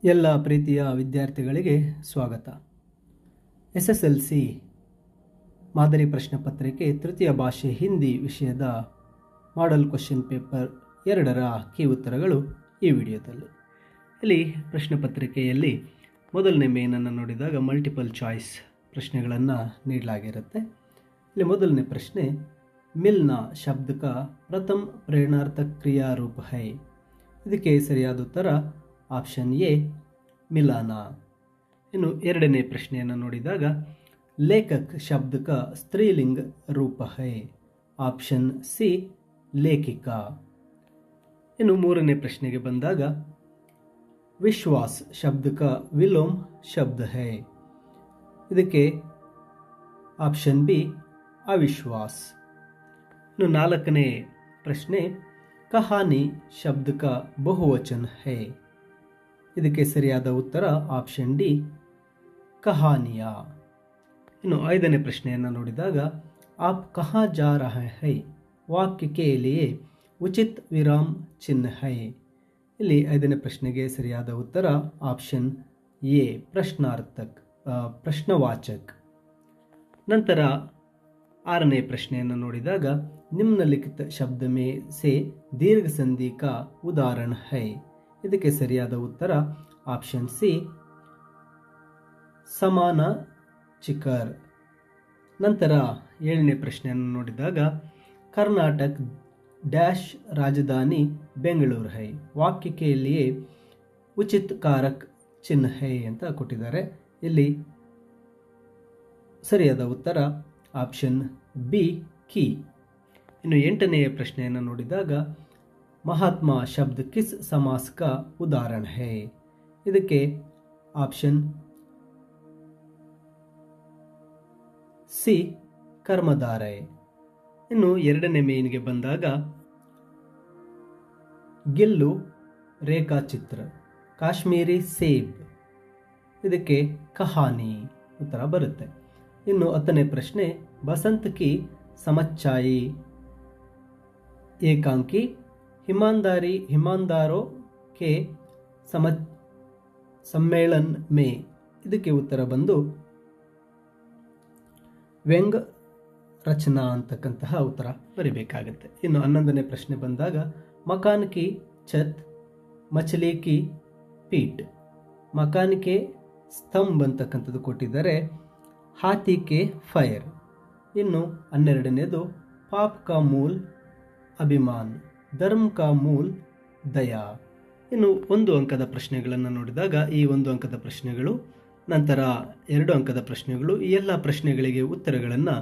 ಎಲ್ಲ ಪ್ರೀತಿಯ ವಿದ್ಯಾರ್ಥಿಗಳಿಗೆ ಸ್ವಾಗತ. SSLC ಮಾದರಿ ಪ್ರಶ್ನೆ ಪತ್ರಿಕೆ ತೃತೀಯ ಭಾಷೆ ಹಿಂದಿ ವಿಷಯದ ಮಾಡೆಲ್ ಕ್ವೆಶ್ಚನ್ ಪೇಪರ್ 2ರ ಕೀ ಉತ್ತರಗಳು ಈ ವಿಡಿಯೋದಲ್ಲಿ. ಇಲ್ಲಿ ಪ್ರಶ್ನೆ ಪತ್ರಿಕೆಯಲ್ಲಿ ಮೊದಲನೇ ಮೇನನ್ನು ನೋಡಿದಾಗ ಮಲ್ಟಿಪಲ್ ಚಾಯ್ಸ್ ಪ್ರಶ್ನೆಗಳನ್ನು ನೀಡಲಾಗಿರುತ್ತೆ. ಇಲ್ಲಿ ಮೊದಲನೇ ಪ್ರಶ್ನೆ, ಮಿಲ್ನ ಶಬ್ದ का प्रथम प्रेरणार्थक क्रिया रूप है. ಇದಕ್ಕೆ ಸರಿಯಾದ ಉತ್ತರ ಆಪ್ಷನ್ ಎ ಮಿಲಾನ. ಇನ್ನು ಎರಡನೇ ಪ್ರಶ್ನೆಯನ್ನು ನೋಡಿದಾಗ ಲೇಖಕ್ ಶಬ್ದ का ಸ್ತ್ರೀಲಿಂಗ ರೂಪ है. ಆಪ್ಷನ್ ಸಿ ಲೇಖಿಕಾ. ಇನ್ನು ಮೂರನೇ ಪ್ರಶ್ನೆಗೆ ಬಂದಾಗ ವಿಶ್ವಾಸ್ ಶಬ್ದ का ವಿಲೋಮ್ ಶಬ್ದ है. ಇದಕ್ಕೆ ಆಪ್ಷನ್ ಬಿ ಅವಿಶ್ವಾಸ್. ಇನ್ನು ನಾಲ್ಕನೇ ಪ್ರಶ್ನೆ ಕಹಾನಿ ಶಬ್ದ का ಬಹುವಚನ है. ಇದಕ್ಕೆ ಸರಿಯಾದ ಉತ್ತರ ಆಪ್ಷನ್ ಡಿ ಕಹಾನಿಯ. ಇನ್ನು ಐದನೇ ಪ್ರಶ್ನೆಯನ್ನು ನೋಡಿದಾಗ ಆಪ್ ಕಹಾ ಜಾ ರಹೆ ಹೈ ವಾಕ್ಯ ಕೆ ಲಿಯೆ ಉಚಿತ್ ವಿರಾಮ್ ಚಿಹ್ನೆ ಹೈ. ಇಲ್ಲಿ ಐದನೇ ಪ್ರಶ್ನೆಗೆ ಸರಿಯಾದ ಉತ್ತರ ಆಪ್ಷನ್ ಎ ಪ್ರಶ್ನಾರ್ಥಕ್ ಪ್ರಶ್ನವಾಚಕ್. ನಂತರ ಆರನೇ ಪ್ರಶ್ನೆಯನ್ನು ನೋಡಿದಾಗ ನಿಮ್ನಲಿಖಿತ ಶಬ್ದ ಮೇ ಸೆ ದೀರ್ಘ ಸಂಧಿ ಕಾ ಉದಾಹರಣ ಹೈ. ಇದಕ್ಕೆ ಸರಿಯಾದ ಉತ್ತರ ಆಪ್ಷನ್ ಸಿ ಸಮಾನ ಚಿಕರ್. ನಂತರ ಏಳನೇ ಪ್ರಶ್ನೆಯನ್ನು ನೋಡಿದಾಗ ಕರ್ನಾಟಕ ಡ್ಯಾಶ್ ರಾಜಧಾನಿ ಬೆಂಗಳೂರು ಹೈ. ವಾಕ್ಯಕ್ಕೆ ಇಲ್ಲಿಯೇ ಉಚಿತ್ ಕಾರಕ್ ಚಿಹ್ನೆ ಹೈ ಅಂತ ಕೊಟ್ಟಿದ್ದಾರೆ. ಇಲ್ಲಿ ಸರಿಯಾದ ಉತ್ತರ ಆಪ್ಷನ್ ಬಿ ಕಿ. ಇನ್ನು ಎಂಟನೆಯ ಪ್ರಶ್ನೆಯನ್ನು ನೋಡಿದಾಗ ಮಹಾತ್ಮ ಶಬ್ದ ಕಿಸ್ ಸಮಾಸ್ ಕಾ ಉದಾಹರಣ ಹೈ. ಇದಕ್ಕೆ ಆಪ್ಷನ್ ಸಿ ಕರ್ಮಧಾರೈ. ಇನ್ನು ಎರಡನೇ ಮೇನ್ಗೆ ಬಂದಾಗ ಗಿಲ್ಲು ರೇಖಾಚಿತ್ರ ಕಾಶ್ಮೀರಿ ಸೇಬ್. ಇದಕ್ಕೆ ಕಹಾನಿ ಉತ್ತರ ಬರುತ್ತೆ. ಇನ್ನು ಹತ್ತನೇ ಪ್ರಶ್ನೆ ಬಸಂತ್ ಕಿ ಸಮಚ್ಚಾಯಿ ಏಕಾಂಕಿ ಹಿಮಾಂದಾರೋ ಕೆ ಸಮ್ಮೇಳನ್ ಮೇ. ಇದಕ್ಕೆ ಉತ್ತರ ಬಂದು ವ್ಯಂಗ್ ರಚನಾ ಅಂತಕ್ಕಂತಹ ಉತ್ತರ ಬರಿಬೇಕಾಗುತ್ತೆ. ಇನ್ನು 11ನೇ ಪ್ರಶ್ನೆ ಬಂದಾಗ ಮಕಾನ್ ಕಿ ಛತ್ ಮಚಲಿ ಕಿ ಪೀಟ್. ಮಕಾನ್ ಕೆ ಸ್ತಂಭ್ ಅಂತಕ್ಕಂಥದ್ದು ಕೊಟ್ಟಿದ್ದಾರೆ. ಹಾತಿ ಕೆ ಫೈರ್. ಇನ್ನು 12ನೇದು ಪಾಪ್ ಕಾ ಮೂಲ್ ಅಭಿಮಾನ್ ಧರ್ಮ ಕಾ ಮೂಲ್ ದಯಾ. ಇನ್ನು 1 ಅಂಕದ ಪ್ರಶ್ನೆಗಳನ್ನು ನೋಡಿದಾಗ ಈ 1 ಅಂಕದ ಪ್ರಶ್ನೆಗಳು, ನಂತರ 2 ಅಂಕದ ಪ್ರಶ್ನೆಗಳು, ಈ ಎಲ್ಲ ಪ್ರಶ್ನೆಗಳಿಗೆ ಉತ್ತರಗಳನ್ನು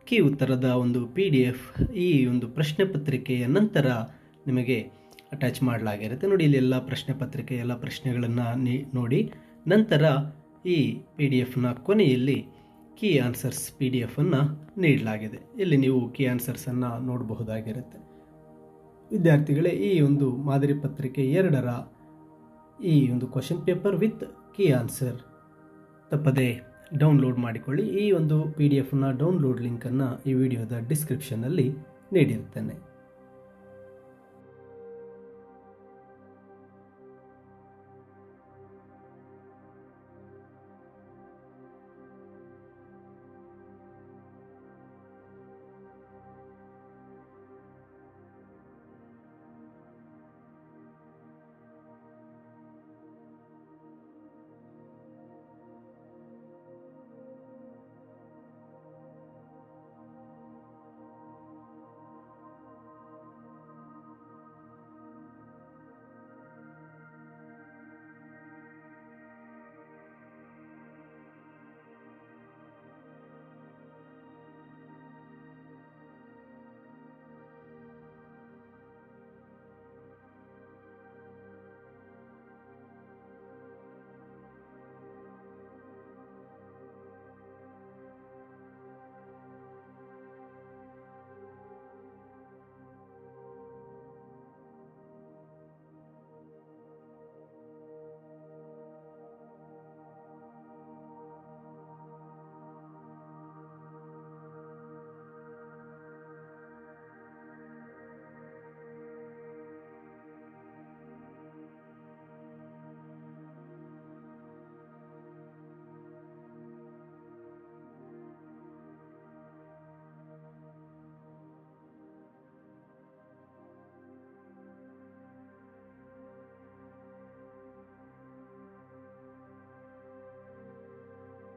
ಕೀ ಉತ್ತರದ ಒಂದು PDF ಈ ಒಂದು ಪ್ರಶ್ನೆ ಪತ್ರಿಕೆಯ ನಂತರ ನಿಮಗೆ ಅಟ್ಯಾಚ್ ಮಾಡಲಾಗಿರುತ್ತೆ. ನೋಡಿ, ಇಲ್ಲಿ ಎಲ್ಲ ಪ್ರಶ್ನೆ ಪತ್ರಿಕೆ ಎಲ್ಲ ಪ್ರಶ್ನೆಗಳನ್ನು ನೋಡಿ ನಂತರ ಈ PDF ಕೊನೆಯಲ್ಲಿ ಕೀ ಆನ್ಸರ್ಸ್ PDF ನೀಡಲಾಗಿದೆ. ಇಲ್ಲಿ ನೀವು ಕೀ ಆನ್ಸರ್ಸನ್ನು ನೋಡಬಹುದಾಗಿರುತ್ತೆ. ವಿದ್ಯಾರ್ಥಿಗಳೇ, ಈ ಒಂದು ಮಾದರಿ ಪತ್ರಿಕೆ 2ರ ಈ ಒಂದು question paper with key answer ತಪ್ಪದೆ ಡೌನ್ಲೋಡ್ ಮಾಡಿಕೊಳ್ಳಿ. ಈ ಒಂದು PDF ಡೌನ್ಲೋಡ್ ಲಿಂಕನ್ನು ಈ ವಿಡಿಯೋದ ಡಿಸ್ಕ್ರಿಪ್ಷನ್ನಲ್ಲಿ ನೀಡಿರುತ್ತೇನೆ.